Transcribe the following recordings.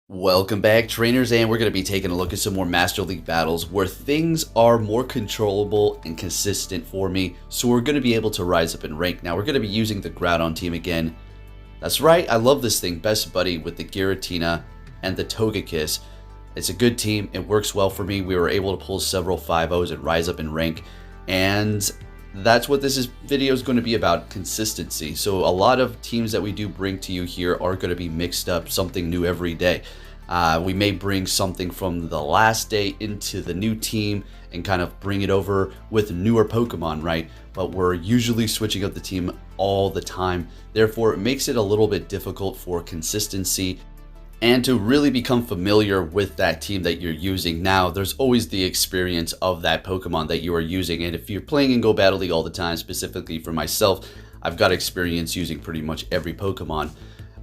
Welcome back, trainers, and we're going to be taking a look at some more Master League battles where things are more controllable and consistent for me, so we're going to be able to rise up in rank. Now, we're going to be using the Groudon team again. That's right, I love this thing, best buddy with the Giratina and the Togekiss. It's a good team, it works well for me. We were able to pull several 5-0s and rise up in rank, and that's what this video is going to be about, consistency. So a lot of teams that we do bring to you here are going to be mixed up, something new every day. We may bring something from the last day into the new team and kind of bring it over with newer Pokemon, right? But we're usually switching up the team all the time. Therefore, it makes it a little bit difficult for consistency and to really become familiar with that team that you're using. Now, there's always the experience of that Pokemon that you are using, and if you're playing in Go Battle League all the time, specifically for myself, I've got experience using pretty much every Pokemon,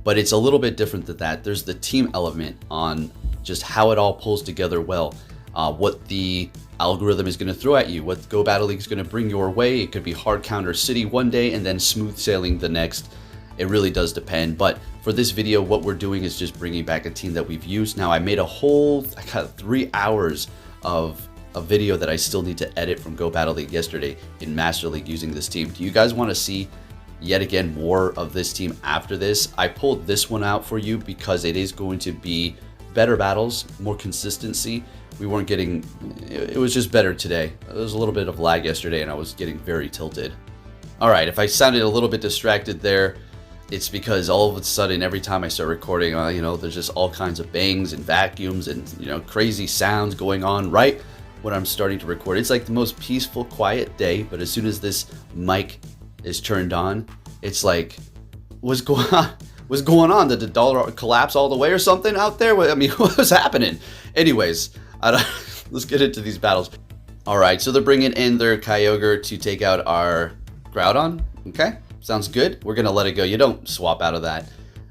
but it's a little bit different than that. There's the team element on just how it all pulls together well, what the algorithm is going to throw at you, what Go Battle League is going to bring your way. It could be hard counter city one day and then smooth sailing the next. It really does depend, but for this video, what we're doing is just bringing back a team that we've used. Now, I got 3 hours of a video that I still need to edit from Go Battle League yesterday in Master League using this team. Do you guys want to see yet again more of this team after this? I pulled this one out for you because it is going to be better battles, more consistency. We weren't getting, it was just better today. There was a little bit of lag yesterday and I was getting very tilted. All right, if I sounded a little bit distracted there, it's because all of a sudden, every time I start recording, there's just all kinds of bangs and vacuums and, crazy sounds going on right when I'm starting to record. It's like the most peaceful, quiet day, but as soon as this mic is turned on, it's like, what's going on? What's going on? Did the dollar collapse all the way or something out there? I mean, what was happening? Anyways, let's get into these battles. All right, so they're bringing in their Kyogre to take out our Groudon, okay? Sounds good. We're going to let it go. You don't swap out of that.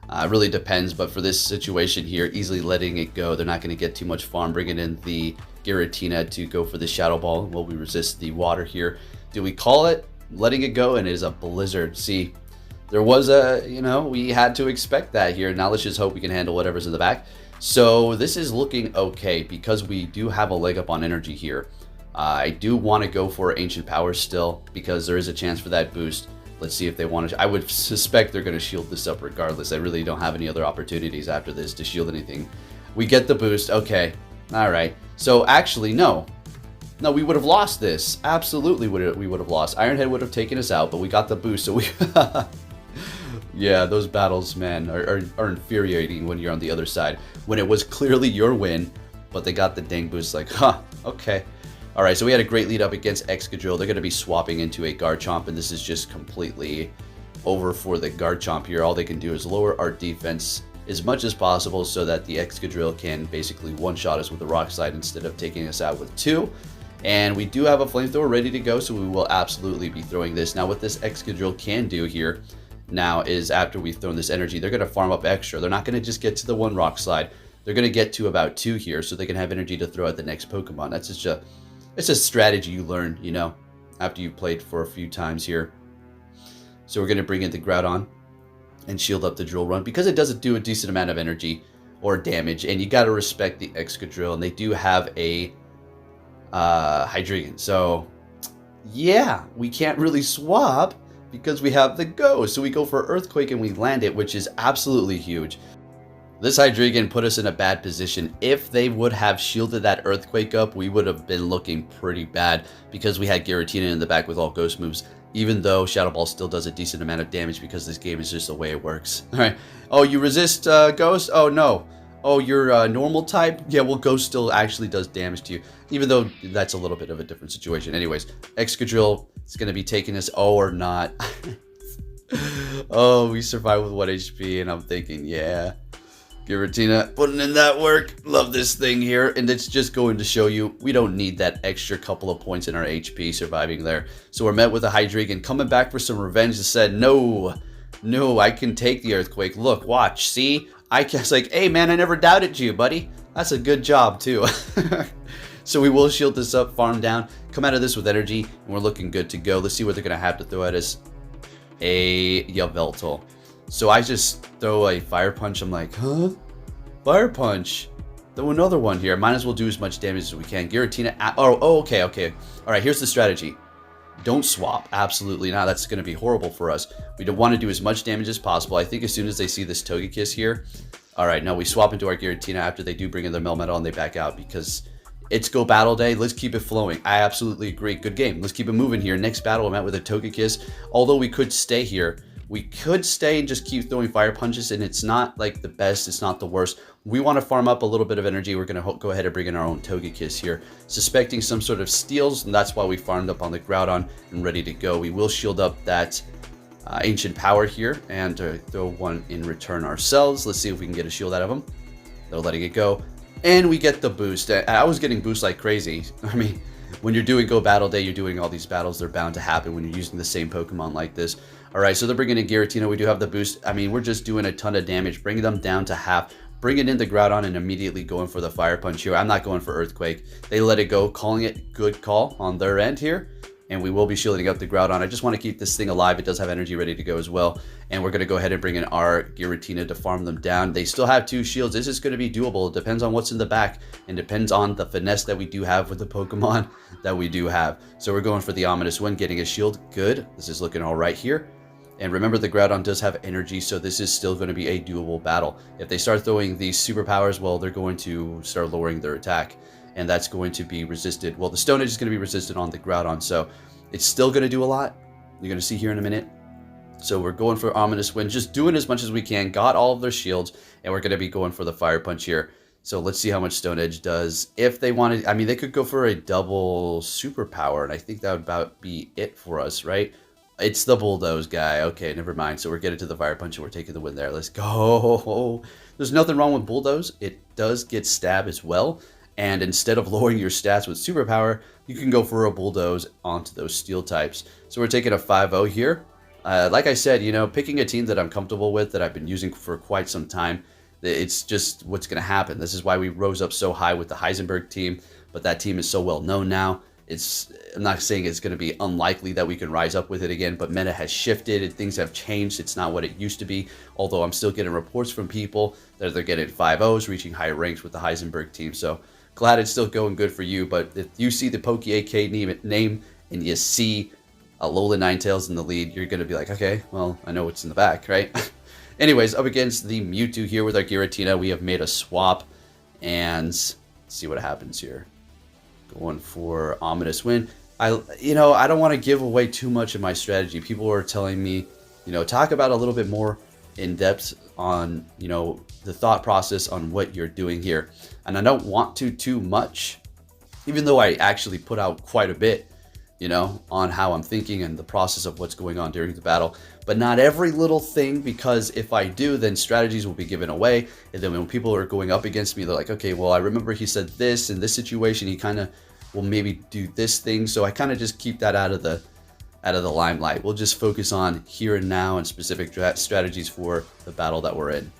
It really depends, but for this situation here, easily letting it go. They're not going to get too much farm. Bringing in the Giratina to go for the Shadow Ball. Will we resist the water here? Do we call it? Letting it go, and it is a blizzard. See, there was we had to expect that here. Now let's just hope we can handle whatever's in the back. So this is looking okay because we do have a leg up on energy here. I do want to go for Ancient Power still because there is a chance for that boost. Let's see if they want to. I would suspect they're going to shield this up regardless. I really don't have any other opportunities after this to shield anything. We get the boost. Okay. All right. So actually, no. No, we would have lost this. Absolutely we would have lost. Ironhead would have taken us out, but we got the boost. So we... Yeah, those battles, man, are infuriating when you're on the other side. When it was clearly your win, but they got the dang boost. Like, okay. All right, so we had a great lead up against Excadrill. They're going to be swapping into a Garchomp, and this is just completely over for the Garchomp here. All they can do is lower our defense as much as possible so that the Excadrill can basically one-shot us with a Rock Slide instead of taking us out with 2. And we do have a Flamethrower ready to go, so we will absolutely be throwing this. Now, what this Excadrill can do here now is after we've thrown this energy, they're going to farm up extra. They're not going to just get to the 1 Rock Slide. They're going to get to about 2 here so they can have energy to throw at the next Pokemon. That's just it's a strategy you learn, after you've played for a few times here. So we're going to bring in the Groudon and shield up the Drill Run because it doesn't do a decent amount of energy or damage. And you got to respect the Excadrill, and they do have a Hydreigon. So, yeah, we can't really swap because we have the Go. So we go for Earthquake and we land it, which is absolutely huge. This Hydreigon put us in a bad position. If they would have shielded that Earthquake up, we would have been looking pretty bad because we had Giratina in the back with all Ghost moves, even though Shadow Ball still does a decent amount of damage because this game is just the way it works. All right. Oh, you resist Ghost? Oh, no. Oh, you're normal type? Yeah, well, Ghost still actually does damage to you, even though that's a little bit of a different situation. Anyways, Excadrill is going to be taking us. Oh, or not. Oh, we survived with 1 HP, and I'm thinking, yeah. Giratina putting in that work. Love this thing here, and it's just going to show you we don't need that extra couple of points in our HP surviving there. So we're met with a Hydreigon coming back for some revenge and said, no, I can take the Earthquake. Look, watch, see? I was like, hey man, I never doubted you, buddy. That's a good job too. So we will shield this up, farm down, come out of this with energy, and we're looking good to go. Let's see what they're gonna have to throw at us. A Yveltal. So I just throw a Fire Punch. I'm like, huh? Fire Punch. Though another one here. Might as well do as much damage as we can. Giratina. Okay. All right, here's the strategy. Don't swap. Absolutely not. That's going to be horrible for us. We don't want to do as much damage as possible. I think as soon as they see this Togekiss here. All right, now we swap into our Giratina after they do bring in their melmetal and they back out because it's go battle day. Let's keep it flowing. I absolutely agree. Good game. Let's keep it moving here. Next battle, I'm out with a Togekiss. Although we could stay here. We could stay and just keep throwing fire punches, and it's not like the best, it's not the worst. We want to farm up a little bit of energy. We're going to go ahead and bring in our own Togekiss here, suspecting some sort of steals, and that's why we farmed up on the Groudon and ready to go. We will shield up that Ancient Power here and throw one in return ourselves. Let's see if we can get a shield out of them. They're letting it go, and we get the boost. I was getting boost like crazy. I mean, when you're doing Go Battle Day, you're doing all these battles, they're bound to happen when you're using the same Pokemon like this. Alright, so they're bringing in Giratina. We do have the boost. I mean, we're just doing a ton of damage, bringing them down to half, bringing in the Groudon, and immediately going for the Fire Punch here. I'm not going for Earthquake. They let it go, calling it good call on their end here. And we will be shielding up the Groudon. I just want to keep this thing alive. It does have energy ready to go as well. And we're going to go ahead and bring in our Giratina to farm them down. They still have 2 shields. This is going to be doable. It depends on what's in the back. And depends on the finesse that we do have with the Pokemon that we do have. So we're going for the Ominous Wind, getting a shield. Good. This is looking all right here. And remember, the Groudon does have energy, so this is still going to be a doable battle. If they start throwing these superpowers, well, they're going to start lowering their attack. And that's going to be resisted. Well, the Stone Edge is going to be resisted on the Groudon, so it's still going to do a lot. You're going to see here in a minute. So we're going for Ominous Wind, just doing as much as we can. Got all of their shields, and we're going to be going for the Fire Punch here. So let's see how much Stone Edge does. If they wanted, I mean, they could go for a double superpower, and I think that would about be it for us, right? It's the Bulldoze guy. Okay, never mind. So we're getting to the Fire Punch, and we're taking the win there. Let's go. There's nothing wrong with Bulldoze. It does get stab as well. And instead of lowering your stats with superpower, you can go for a Bulldoze onto those steel types. So we're taking a 5-0 here. Like I said, you know, picking a team that I'm comfortable with, that I've been using for quite some time, it's just what's going to happen. This is why we rose up so high with the Heisenberg team, but that team is so well known now. I'm not saying it's going to be unlikely that we can rise up with it again, but meta has shifted and things have changed. It's not what it used to be, although I'm still getting reports from people that they're getting 5-0s, reaching higher ranks with the Heisenberg team. So glad it's still going good for you, but if you see the Poke name and you see Alola Ninetales in the lead, you're going to be like, okay, well, I know what's in the back, right? Anyways, up against the Mewtwo here with our Giratina, we have made a swap, and let's see what happens here. Going for Ominous Wind. I don't want to give away too much of my strategy. People are telling me, talk about a little bit more in depth on, the thought process on what you're doing here. And I don't want to too much, even though I actually put out quite a bit, on how I'm thinking and the process of what's going on during the battle. But not every little thing, because if I do, then strategies will be given away. And then when people are going up against me, they're like, okay, well, I remember he said this in this situation. He kind of will maybe do this thing. So I kind of just keep that out of the limelight. We'll just focus on here and now and specific strategies for the battle that we're in.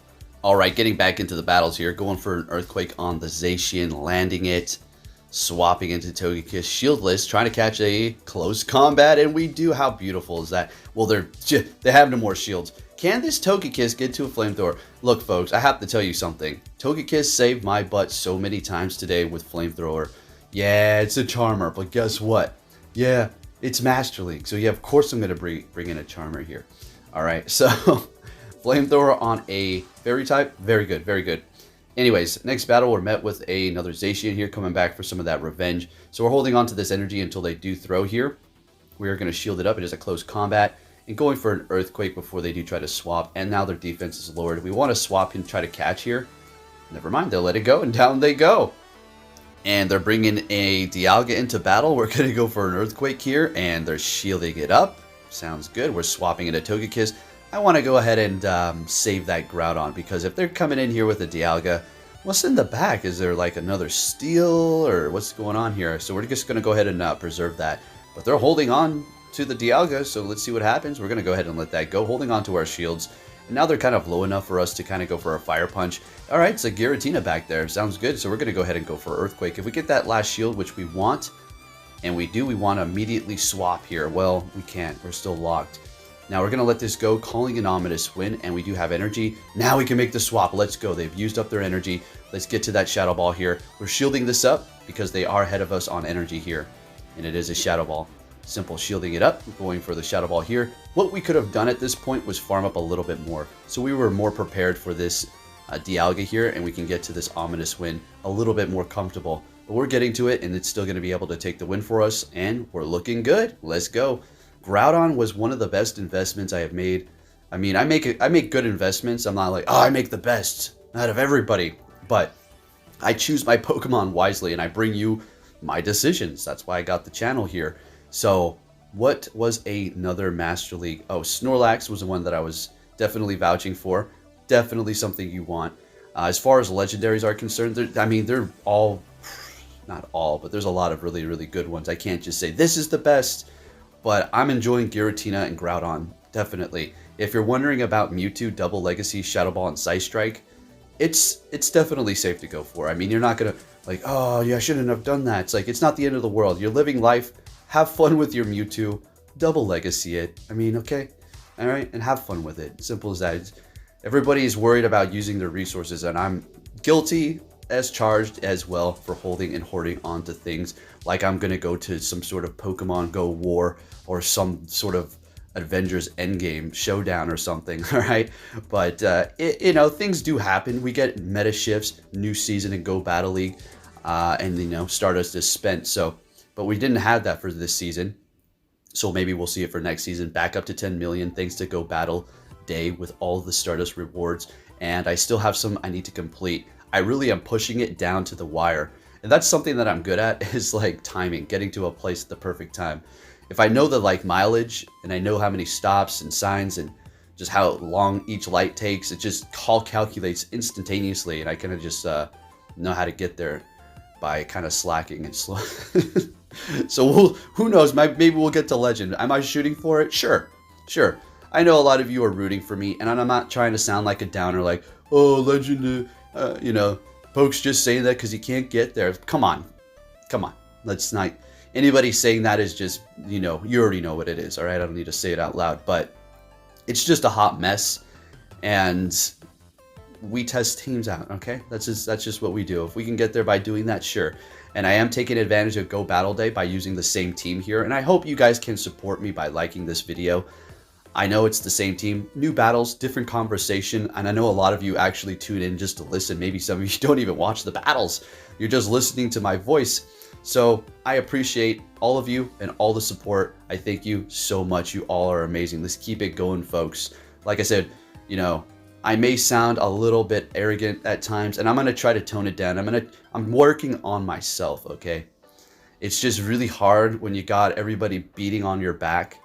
All right, getting back into the battles here. Going for an Earthquake on the Zacian, landing it. Swapping into Togekiss, shieldless, trying to catch a close combat, and we do. How beautiful is that? Well, they have no more shields. Can this Togekiss get to a flamethrower? Look, folks, I have to tell you something. Togekiss saved my butt so many times today with flamethrower. Yeah, it's a Charmer, but guess what? Yeah, it's Master League, so yeah, of course I'm going to bring in a Charmer here. All right, so flamethrower on a fairy type, very good, very good. Anyways, next battle, we're met with another Zacian here, coming back for some of that revenge. So we're holding on to this energy until they do throw here. We are going to shield it up. It is a close combat. And going for an Earthquake before they do try to swap. And now their defense is lowered. We want to swap and try to catch here. Never mind, they'll let it go, and down they go. And they're bringing a Dialga into battle. We're going to go for an Earthquake here, and they're shielding it up. Sounds good. We're swapping into Togekiss. I want to go ahead and save that Groudon, because if they're coming in here with a Dialga, what's in the back? Is there like another steal, or what's going on here? So we're just going to go ahead and preserve that. But they're holding on to the Dialga, so let's see what happens. We're going to go ahead and let that go, holding on to our shields. And now they're kind of low enough for us to kind of go for a Fire Punch. All right, it's a Giratina back there. Sounds good. So we're going to go ahead and go for Earthquake. If we get that last shield, which we want, and we do, we want to immediately swap here. Well, we can't. We're still locked. Now we're going to let this go, calling an ominous wind, and we do have energy. Now we can make the swap. Let's go. They've used up their energy. Let's get to that Shadow Ball here. We're shielding this up because they are ahead of us on energy here, and it is a Shadow Ball. Simple shielding it up, going for the Shadow Ball here. What we could have done at this point was farm up a little bit more, so we were more prepared for this Dialga here, and we can get to this ominous wind a little bit more comfortable. But we're getting to it, and it's still going to be able to take the win for us, and we're looking good. Let's go. Groudon was one of the best investments I have made. I mean, I make good investments. I'm not like, oh, I make the best out of everybody. But I choose my Pokemon wisely, and I bring you my decisions. That's why I got the channel here. So what was another Master League? Oh, Snorlax was the one that I was definitely vouching for. Definitely something you want. As far as legendaries are concerned, they're all, not all, but there's a lot of really, really good ones. I can't just say this is the best. But I'm enjoying Giratina and Groudon, definitely. If you're wondering about Mewtwo, Double Legacy, Shadow Ball, and Psystrike, it's definitely safe to go for. I mean, you're not going to, like, oh, yeah, I shouldn't have done that. It's like, it's not the end of the world. You're living life. Have fun with your Mewtwo. Double Legacy it. I mean, okay. All right? And have fun with it. Simple as that. Everybody is worried about using their resources, and I'm guilty as charged as well for holding and hoarding onto things like I'm gonna go to some sort of Pokemon Go war or some sort of Avengers Endgame showdown or something. All right, but you know, things do happen. We get meta shifts, new season in Go Battle League, and you know, Stardust is spent. So, but we didn't have that for this season, so maybe we'll see it for next season. Back up to 10 million thanks to Go Battle Day with all the Stardust rewards, and I still have some I need to complete. I really am pushing it down to the wire. And that's something that I'm good at, is like timing, getting to a place at the perfect time. If I know the like mileage and I know how many stops and signs and just how long each light takes, it just all calculates instantaneously, and I kind of just know how to get there by kind of slacking and slow. So who knows, maybe we'll get to Legend. Am I shooting for it? Sure. I know a lot of you are rooting for me, and I'm not trying to sound like a downer, like, oh, Legend, you know, Poke's just saying that because he can't get there. Come on. Let's not. Anybody saying that is just, you know, you already know what it is, all right? I don't need to say it out loud, but it's just a hot mess, and we test teams out, okay? That's just what we do. If we can get there by doing that, sure. And I am taking advantage of Go Battle Day by using the same team here, and I hope you guys can support me by liking this video. I know it's the same team, new battles, different conversation, and I know a lot of you actually tune in just to listen. Maybe some of you don't even watch the battles. You're just listening to my voice. So I appreciate all of you and all the support. I thank you so much. You all are amazing. Let's keep it going, folks. Like I said, you know, I may sound a little bit arrogant at times, and I'm going to try to tone it down. I'm working on myself, okay? It's just really hard when you got everybody beating on your back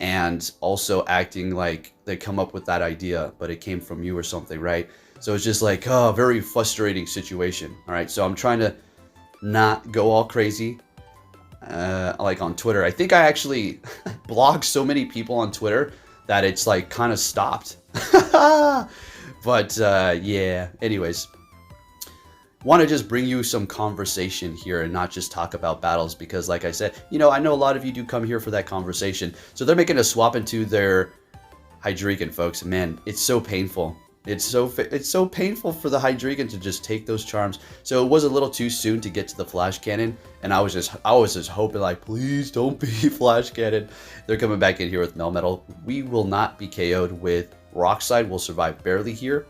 and also acting like they come up with that idea, but it came from you or something, right? So it's just like, oh, very frustrating situation, all right? So I'm trying to not go all crazy, like on Twitter. I think I actually blocked so many people on Twitter that it's like kind of stopped. But yeah, anyways. Want to just bring you some conversation here and not just talk about battles, because like I said, you know, I know a lot of you do come here for that conversation. So they're making a swap into their hydreigon, folks. Man, it's so painful. It's so painful for the hydreigon to just take those charms. So it was a little too soon to get to the flash cannon, and I was just hoping, like, please don't be flash cannon. They're coming back in here with melmetal. We will not be KO'd with rock slide. We'll survive barely here,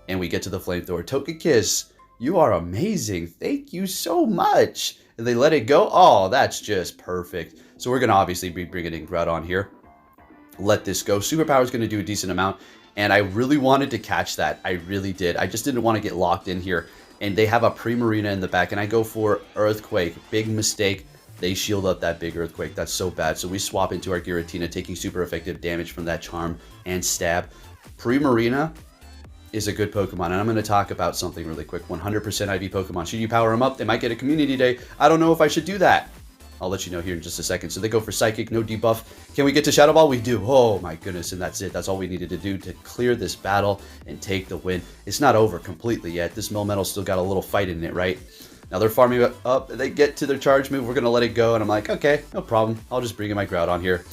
and we get to the flamethrower. Togekiss, you are amazing. Thank you so much. And they let it go. Oh, that's just perfect. So we're going to obviously be bringing in Groudon here. Let this go. Superpower is going to do a decent amount. And I really wanted to catch that. I really did. I just didn't want to get locked in here. And they have a Primarina in the back. And I go for Earthquake. Big mistake. They shield up that big Earthquake. That's so bad. So we swap into our Giratina, taking super effective damage from that Charm and Stab. Primarina is a good Pokemon, and I'm going to talk about something really quick. 100% IV Pokemon. Should you power them up? They might get a community day. I don't know if I should do that. I'll let you know here in just a second. So they go for Psychic, no debuff. Can we get to Shadow Ball? We do. Oh my goodness, and that's it. That's all we needed to do to clear this battle and take the win. It's not over completely yet. This melmetal still got a little fight in it, right? Now they're farming up. They get to their charge move. We're going to let it go, and I'm like, okay, no problem. I'll just bring in my Groudon here.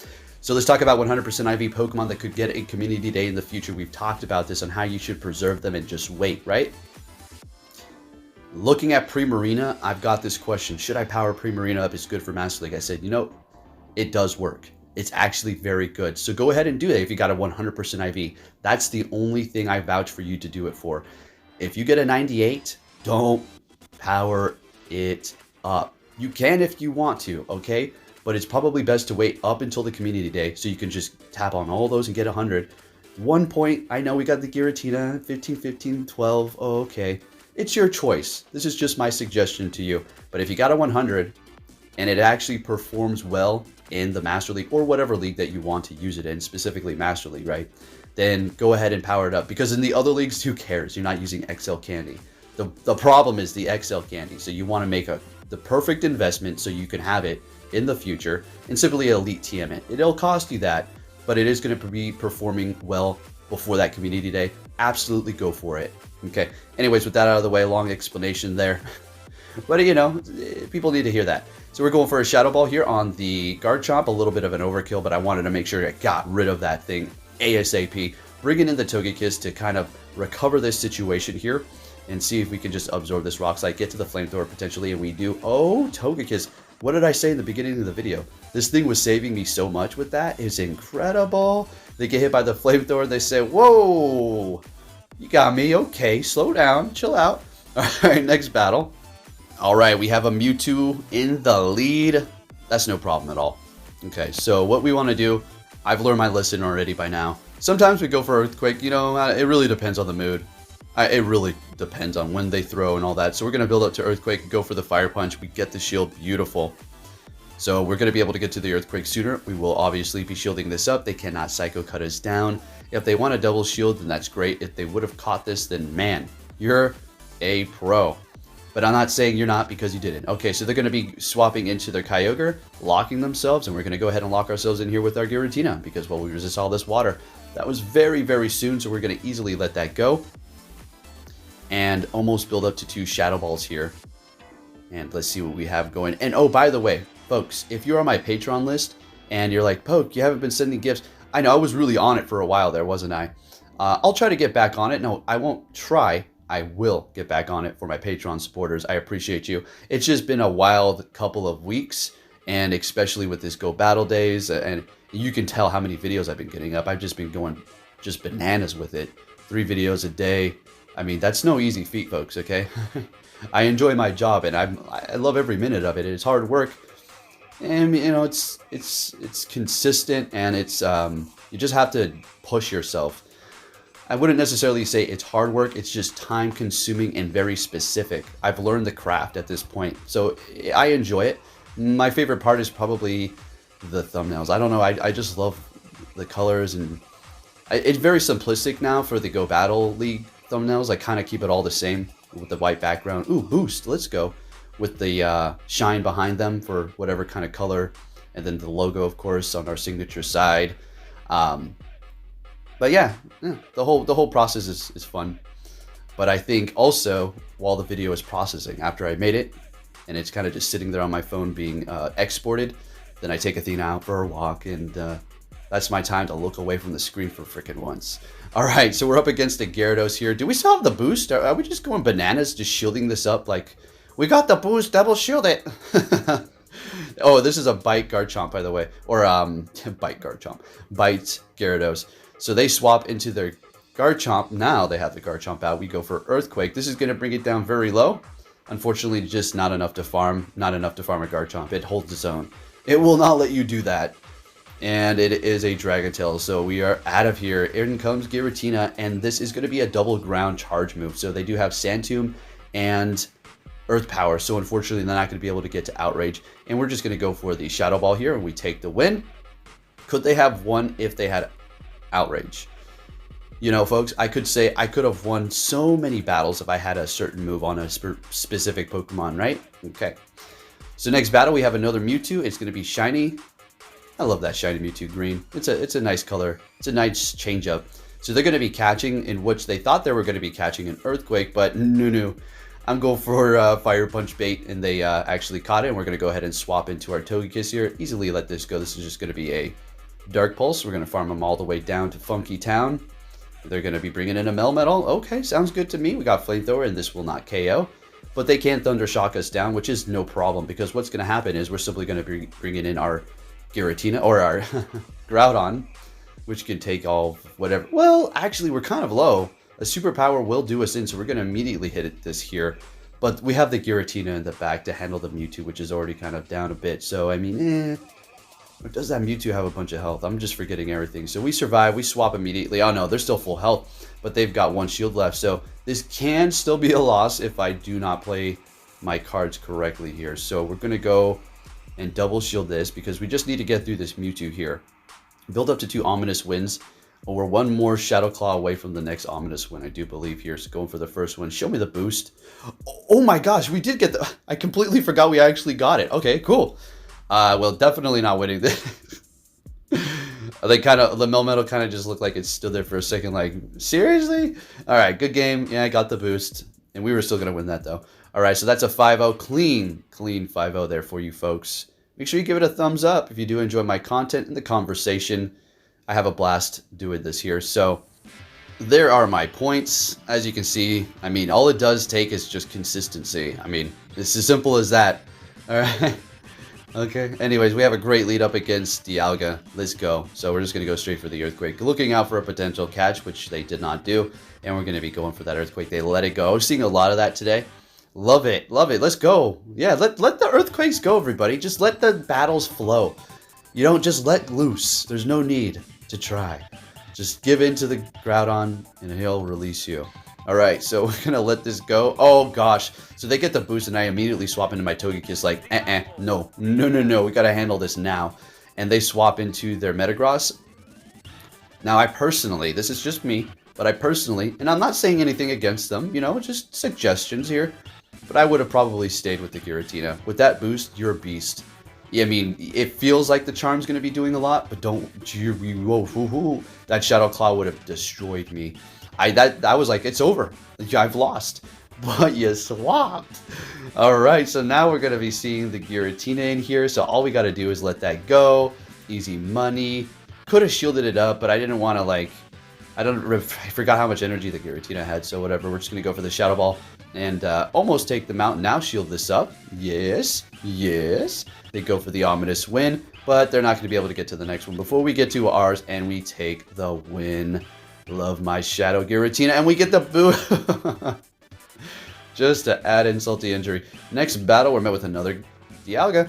So let's talk about 100% IV Pokemon that could get a community day in the future. We've talked about this on how you should preserve them and just wait, right? Looking at Primarina, I've got this question. Should I power Primarina up? It's good for Master League. I said, you know, it does work. It's actually very good. So go ahead and do that if you got a 100% IV. That's the only thing I vouch for you to do it for. If you get a 98, don't power it up. You can if you want to, okay? But it's probably best to wait up until the community day so you can just tap on all those and get 100. 1 point, I know we got the Giratina, 15, 15, 12, oh, okay. It's your choice. This is just my suggestion to you. But if you got a 100 and it actually performs well in the Master League or whatever league that you want to use it in, specifically Master League, right? Then go ahead and power it up. Because in the other leagues, who cares? You're not using XL candy. The problem is the XL candy. So you want to make the perfect investment so you can have it in the future and simply elite TM it. It'll cost you that, but it is going to be performing well before that community day. Absolutely go for it. Okay. Anyways, with that out of the way, long explanation there. But you know, people need to hear that. So we're going for a Shadow Ball here on the Garchomp. A little bit of an overkill, but I wanted to make sure I got rid of that thing ASAP. Bringing in the Togekiss to kind of recover this situation here and see if we can just absorb this Rock Slide, get to the Flamethrower potentially, and we do. Oh, Togekiss. What did I say in the beginning of the video? This thing was saving me so much with that. It's incredible. They get hit by the Flamethrower. They say, whoa, you got me. Okay, slow down. Chill out. All right, next battle. All right, we have a Mewtwo in the lead. That's no problem at all. Okay, so what we want to do, I've learned my lesson already by now. Sometimes we go for Earthquake. You know, it really depends on the mood. It really depends on when they throw and all that. So we're going to build up to Earthquake, go for the Fire Punch. We get the shield. Beautiful. So we're going to be able to get to the Earthquake sooner. We will obviously be shielding this up. They cannot Psycho Cut us down. If they want a double shield, then that's great. If they would have caught this, then man, you're a pro. But I'm not saying you're not because you didn't. Okay, so they're going to be swapping into their Kyogre, locking themselves, and we're going to go ahead and lock ourselves in here with our Giratina because, well, we resist all this water. That was very, very soon, so we're going to easily let that go. And almost build up to 2 Shadow Balls here. And let's see what we have going. And oh, by the way, folks, if you're on my Patreon list and you're like, Poke, you haven't been sending gifts. I know I was really on it for a while there, wasn't I? I'll try to get back on it. No, I won't try. I will get back on it for my Patreon supporters. I appreciate you. It's just been a wild couple of weeks, and especially with this Go Battle Days, and you can tell how many videos I've been getting up. I've just been going just bananas with it. 3 videos a day. I mean, that's no easy feat, folks, okay? I enjoy my job, and I love every minute of it. It's hard work, and you know, it's consistent, and it's you just have to push yourself. I wouldn't necessarily say it's hard work. It's just time consuming and very specific. I've learned the craft at this point, so I enjoy it. My favorite part is probably the thumbnails. I don't know. I just love the colors, and it's very simplistic now for the Go Battle League thumbnails. I kind of keep it all the same with the white background. Ooh, boost. Let's go with the shine behind them for whatever kind of color, and then the logo, of course, on our signature side. But yeah, the whole process is fun. But I think also while the video is processing, after I made it, and it's kind of just sitting there on my phone being exported, then I take Athena out for a walk, and that's my time to look away from the screen for frickin' once. All right, so we're up against the Gyarados here. Do we still have the boost? Are we just going bananas, just shielding this up? Like, we got the boost, double shield it. Oh, this is a Bite Garchomp, by the way. Or, Bite Garchomp. Bite Gyarados. So they swap into their Garchomp. Now they have the Garchomp out. We go for Earthquake. This is going to bring it down very low. Unfortunately, just not enough to farm. Not enough to farm a Garchomp. It holds its own. It will not let you do that. And it is a Dragon Tail. So we are out of here. In comes Giratina. And this is going to be a double ground charge move. So they do have Sand Tomb and Earth Power. So unfortunately, they're not going to be able to get to Outrage. And we're just going to go for the Shadow Ball here. And we take the win. Could they have won if they had Outrage? You know, folks, I could say I could have won so many battles if I had a certain move on a specific Pokemon, right? Okay. So next battle, we have another Mewtwo. It's going to be shiny. I love that shiny Mewtwo green. It's a nice color. It's a nice change up. So they're going to be catching, in which they thought they were going to be catching an Earthquake, but no. I'm going for Fire Punch bait, and they actually caught it, and we're going to go ahead and swap into our Togekiss here. Easily let this go. This is just going to be a Dark Pulse, we're going to farm them all the way down to Funky Town. They're going to be bringing in a melmetal. Okay, sounds good to me. We got Flamethrower, and this will not KO. But they can't Thunder Shock us down, which is no problem, because what's going to happen is we're simply going to be bringing in our Giratina, or our Groudon, which can take all whatever. Well, actually, we're kind of low. A superpower will do us in, so we're going to immediately hit this here. But we have the Giratina in the back to handle the Mewtwo, which is already kind of down a bit. So, I mean, or does that Mewtwo have a bunch of health? I'm just forgetting everything. So we survive. We swap immediately. Oh, no, they're still full health. But they've got one shield left. So this can still be a loss if I do not play my cards correctly here. So we're going to go and double shield this because we just need to get through this Mewtwo here. Build up to 2 Ominous Winds. Well, we're one more Shadow Claw away from the next Ominous Win, I do believe here. So going for the first one. Show me the boost. Oh my gosh, we did get the... I completely forgot we actually got it. Okay, cool. Well, definitely not winning this. They kind of, the melmetal kind of just looked like it stood there for a second, like, seriously? All right, good game. Yeah, I got the boost. And we were still going to win that, though. All right, so that's a 5-0. Clean 5-0 there for you folks. Make sure you give it a thumbs up if you do enjoy my content and the conversation. I have a blast doing this here. So there are my points. As you can see, I mean, all it does take is just consistency. I mean, it's as simple as that. All right. Okay. Anyways, we have a great lead up against Dialga. Let's go. So we're just going to go straight for the Earthquake. Looking out for a potential catch, which they did not do. And we're going to be going for that Earthquake. They let it go. I was seeing a lot of that today. Love it. Love it. Let's go. Yeah, let the Earthquakes go, everybody. Just let the battles flow. You don't just let loose. There's no need to try. Just give in to the Groudon and he'll release you. Alright, so we're gonna let this go. Oh gosh. So they get the boost and I immediately swap into my Togekiss like, no, we gotta handle this now. And they swap into their Metagross. Now I personally, this is just me, but I personally, and I'm not saying anything against them, you know, just suggestions here. But I would have probably stayed with the Giratina. With that boost, you're a beast. Yeah, I mean, it feels like the Charm's going to be doing a lot, but don't... Whoa, that Shadow Claw would have destroyed me. I was like, it's over. I've lost. But you swapped. Alright, so now we're going to be seeing the Giratina in here. So all we got to do is let that go. Easy money. Could have shielded it up, but I didn't want to, like... I forgot how much energy the Giratina had, so whatever. We're just going to go for the Shadow Ball and almost take them out. Now shield this up. Yes. They go for the Ominous Win, but they're not going to be able to get to the next one before we get to ours, and we take the win. Love my Shadow Giratina, and we get the boo. Just to add insult to injury. Next battle, we're met with another Dialga.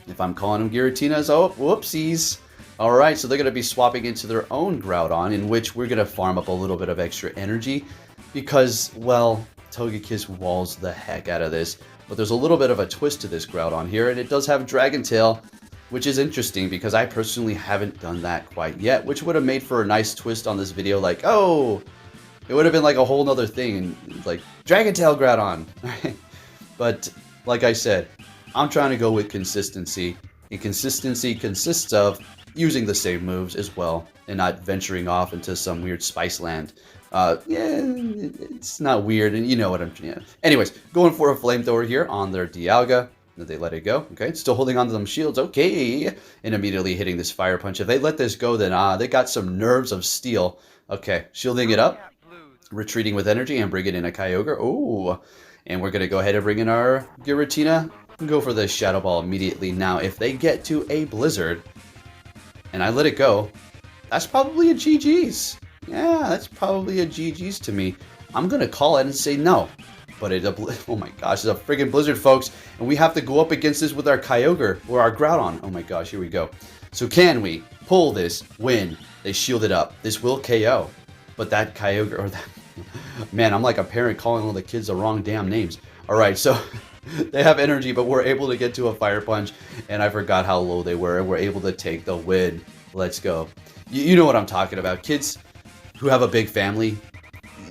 If I'm calling them Giratinas, oh, whoopsies. Alright, so they're going to be swapping into their own Groudon, in which we're going to farm up a little bit of extra energy. Because, well, Togekiss walls the heck out of this. But there's a little bit of a twist to this Groudon here, and it does have Dragon Tail, which is interesting because I personally haven't done that quite yet, which would have made for a nice twist on this video, like, oh, it would have been like a whole nother thing, and like, Dragon Tail Groudon. But, like I said, I'm trying to go with consistency, and consistency consists of using the same moves as well, and not venturing off into some weird spice land. Yeah, it's not weird, and you know what I'm... Yeah. Anyways, going for a Flamethrower here on their Dialga. They let it go. Okay, still holding on to them shields. Okay, and immediately hitting this Fire Punch. If they let this go, then they got some nerves of steel. Okay, shielding it up. Retreating with energy and bringing in a Kyogre. Ooh, and we're going to go ahead and bring in our Giratina. Go for the Shadow Ball immediately. Now, if they get to a Blizzard, and I let it go, that's probably a GG's. Yeah, that's probably a GG's to me. I'm going to call it and say no. But oh my gosh, it's a friggin' Blizzard, folks. And we have to go up against this with our Kyogre or our Groudon. Oh my gosh, here we go. So can we pull this win? They shield it up. This will KO. But that Kyogre, or that... Man, I'm like a parent calling all the kids the wrong damn names. Alright, so... They have energy, but we're able to get to a Fire Punch, and I forgot how low they were, and we're able to take the win. Let's go. You know what I'm talking about. Kids who have a big family,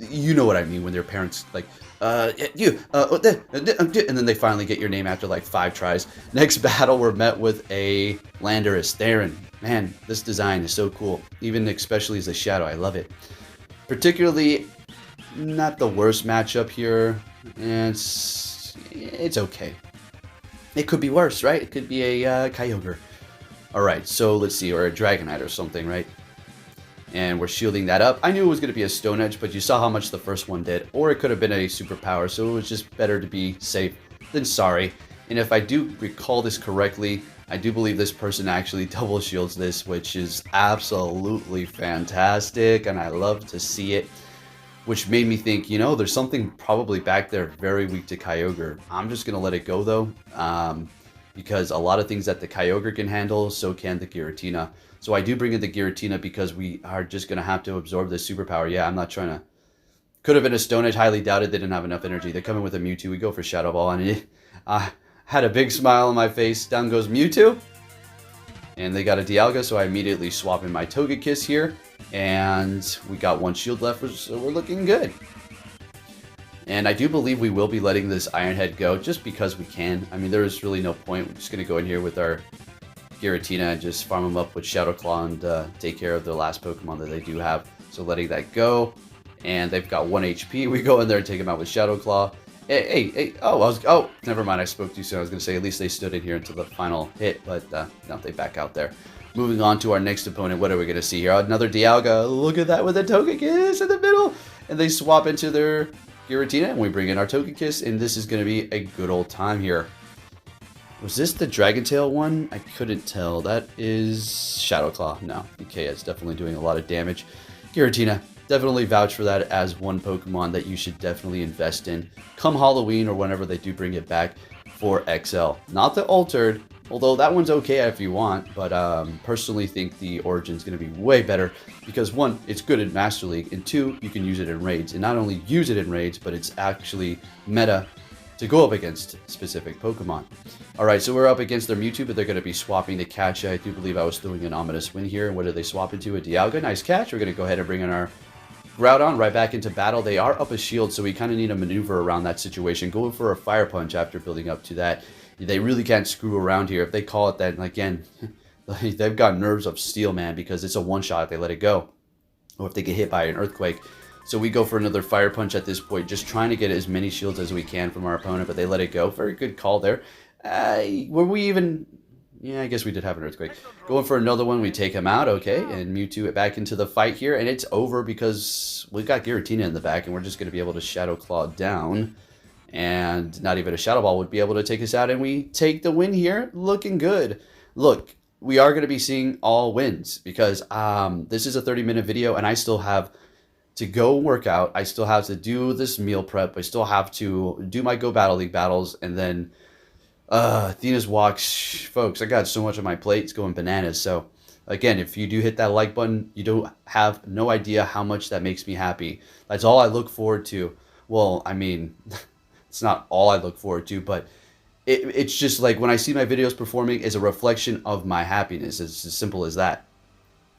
you know what I mean when their parents, like, and then they finally get your name after, like, 5 tries. Next battle, we're met with a Landorus. Theron. Man, this design is so cool. Even especially as a shadow, I love it. Particularly, not the worst matchup here, and it's okay. It could be worse, right? It could be a Kyogre. Alright, so let's see, or a Dragonite or something, right? And we're shielding that up. I knew it was going to be a Stone Edge, but you saw how much the first one did. Or it could have been a Superpower, so it was just better to be safe than sorry. And if I do recall this correctly, I do believe this person actually double shields this, which is absolutely fantastic, and I love to see it. Which made me think, you know, there's something probably back there very weak to Kyogre. I'm just going to let it go, though, because a lot of things that the Kyogre can handle, so can the Giratina. So I do bring in the Giratina because we are just going to have to absorb this superpower. Yeah, I'm not trying to... Could have been a Stone Edge, highly doubted. They didn't have enough energy. They come in with a Mewtwo. We go for Shadow Ball, and it had a big smile on my face. Down goes Mewtwo. And they got a Dialga, so I immediately swap in my Togekiss here. And we got one shield left, so we're looking good. And I do believe we will be letting this Iron Head go just because we can. I mean, there is really no point. We're just going to go in here with our Giratina and just farm them up with Shadow Claw and take care of the last Pokemon that they do have. So letting that go. And they've got 1 HP. We go in there and take them out with Shadow Claw. Hey. Oh, never mind. I spoke too soon. I was going to say at least they stood in here until the final hit. But no, they back out there. Moving on to our next opponent, what are we going to see here? Another Dialga. Look at that with a Togekiss in the middle. And they swap into their Giratina, and we bring in our Togekiss, and this is going to be a good old time here. Was this the Dragon Tail one? I couldn't tell. That is Shadow Claw. No, okay, it's definitely doing a lot of damage. Giratina, definitely vouch for that as one Pokemon that you should definitely invest in. Come Halloween or whenever they do bring it back for XL. Not the Altered, although that one's okay if you want, but personally think the Origin's going to be way better because one, it's good in Master League, and two, you can use it in raids. And not only use it in raids, but it's actually meta to go up against specific Pokemon. Alright, so we're up against their Mewtwo, but they're going to be swapping to catch. I do believe I was throwing an Ominous Wind here. What did they swap into? A Dialga. Nice catch. We're going to go ahead and bring in our Groudon right back into battle. They are up a shield, so we kind of need to maneuver around that situation. Going for a Fire Punch after building up to that. They really can't screw around here. If they call it that, again, they've got nerves of steel, man, because it's a one-shot if they let it go. Or if they get hit by an Earthquake. So we go for another Fire Punch at this point, just trying to get as many shields as we can from our opponent, but they let it go. Very good call there. Were we even... Yeah, I guess we did have an Earthquake. Going for another one, we take him out, okay, and Mewtwo back into the fight here, and it's over because we've got Giratina in the back, and we're just going to be able to Shadow Claw down, and not even a Shadow Ball would be able to take us out, and we take the win here, looking good. Look, we are going to be seeing all wins, because this is a 30-minute video, and I still have to go work out, I still have to do this meal prep, I still have to do my Go Battle League battles, and then Athena's walks. Folks, I got so much on my plate, it's going bananas. So again, if you do hit that like button, you don't have no idea how much that makes me happy. That's all I look forward to. Well, I mean, it's not all I look forward to, but it's just like when I see my videos performing is a reflection of my happiness. It's as simple as that.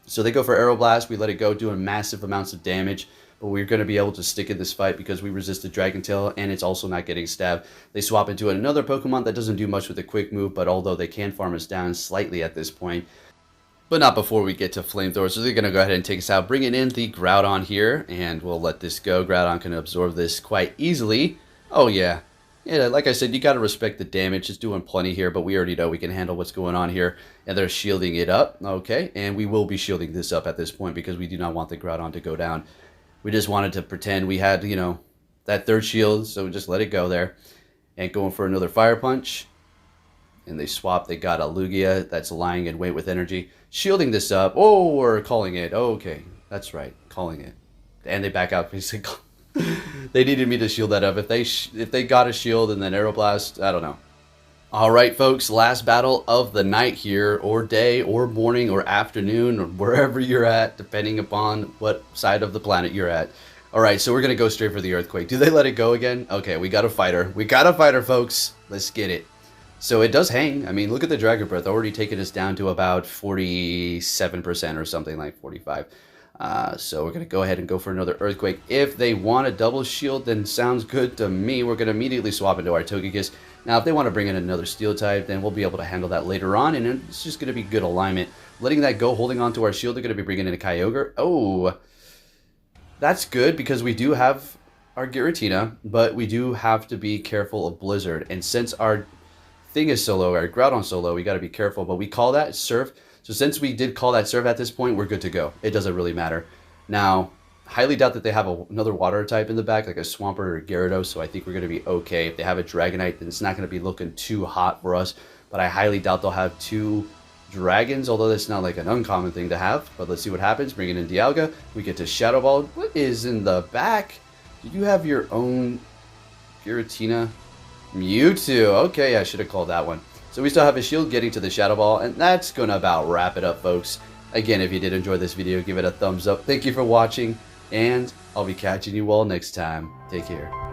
So they go for Aeroblast, we let it go, doing massive amounts of damage. But we're going to be able to stick in this fight because we resisted Dragon Tail, and it's also not getting stabbed. They swap into another Pokemon that doesn't do much with a quick move, but although they can farm us down slightly at this point. But not before we get to Flamethrower, so they're going to go ahead and take us out, bringing in the Groudon here, and we'll let this go. Groudon can absorb this quite easily. Oh yeah. Yeah, like I said, you got to respect the damage. It's doing plenty here, but we already know we can handle what's going on here. And they're shielding it up, okay? And we will be shielding this up at this point because we do not want the Groudon to go down. We just wanted to pretend we had, you know, that third shield, so we just let it go there. And going for another Fire Punch. And they swap. They got a Lugia that's lying in wait with energy. Shielding this up. Oh, we're calling it. Oh, okay, that's right, calling it. And they back out. Basically, they needed me to shield that up. If they got a shield and then Aeroblast, I don't know. All right, folks, last battle of the night here, or day, or morning, or afternoon, or wherever you're at, depending upon what side of the planet you're at. All right, so we're going to go straight for the Earthquake. Do they let it go again? Okay, we got a fighter. We got a fighter, folks. Let's get it. So it does hang. I mean, look at the Dragon Breath. Already taking us down to about 47% or something like 45. So we're going to go ahead and go for another Earthquake. If they want a double shield, then sounds good to me. We're going to immediately swap into our Togekiss. Now, if they want to bring in another Steel type, then we'll be able to handle that later on, and it's just going to be good alignment. Letting that go, holding on to our shield, they're going to be bringing in a Kyogre. Oh, that's good because we do have our Giratina, but we do have to be careful of Blizzard. And since our thing is solo, our Groudon solo, we got to be careful. But we call that Surf. So since we did call that serve at this point, we're good to go. It doesn't really matter. Now, highly doubt that they have another water type in the back, like a Swampert or a Gyarados, so I think we're going to be okay. If they have a Dragonite, then it's not going to be looking too hot for us, but I highly doubt they'll have 2 dragons, although that's not like an uncommon thing to have. But let's see what happens. Bring it in Dialga. We get to Shadow Ball. What is in the back? Do you have your own Giratina? Mewtwo. Okay, I should have called that one. So we still have a shield getting to the Shadow Ball, and that's going to about wrap it up, folks. Again, if you did enjoy this video, give it a thumbs up. Thank you for watching, and I'll be catching you all next time. Take care.